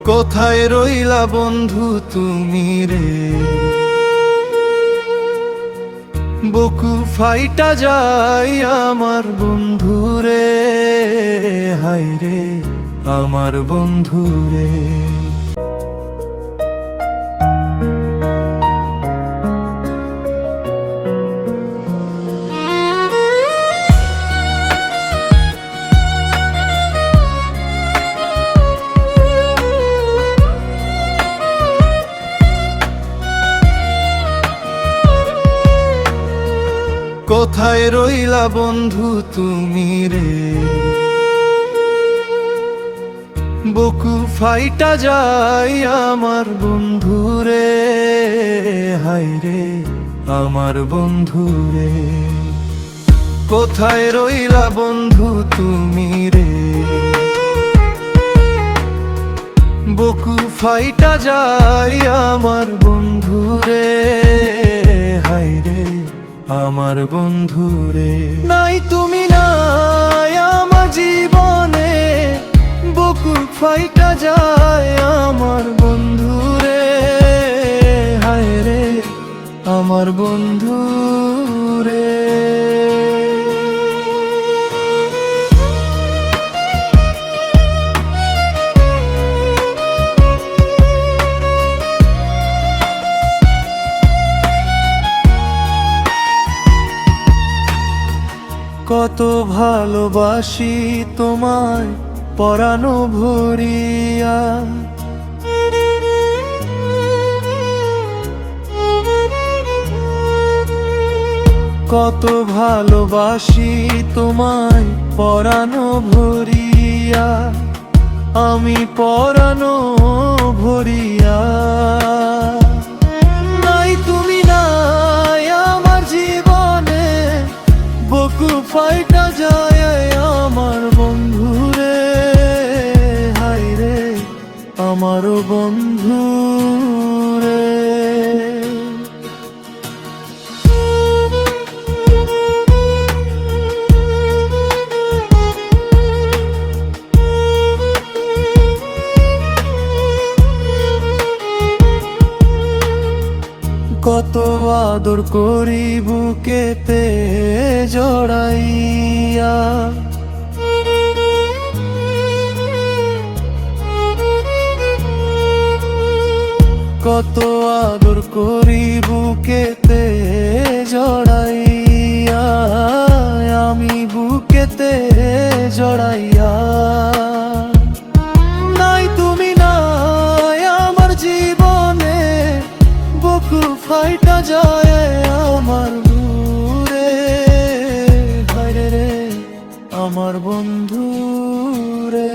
কোথায় রইলা বন্ধু তুমি রে, বুকু ফাইটা যায় আমার বন্ধু রে, হায় রে আমার বন্ধু রে। কোথায় রইলা বন্ধু তুমি রে, বুকু ফাইটা যায় আমার বন্ধু রে, হায় রে আমার বন্ধু রে। কোথায় রইলা বন্ধু তুমি রে, বুকু ফাইটা যায় আমার বন্ধু রে, হায় রে আমার বন্ধু রে। নাই তুমি নাই আমার জীবনে, বুকু ফাইটা যায় আমার বন্ধু রে, হায় রে আমার বন্ধু রে। কত ভালোবাসি তোমায় পরানো ভরিয়া, কত ভালোবাসি তোমায় পরানো ভরিয়া, আমি পরানো ভরিয়া। নাই তুমি নাই আমার জীবনে, বুকু ফাইটা যায় আমার বন্ধু রে, হায় রে আমার বন্ধু রে। কত আদর করি বুকেতে জড়াইয়া, কত আদর করি বুকেতে জড়াইয়া, আমি বুকেতে জড়াইয়া। নাই তুমি নাই আমার জীবনে, বুকু ফাইটা যায় আমার দূরে, হায় রে আমার বন্ধু রে।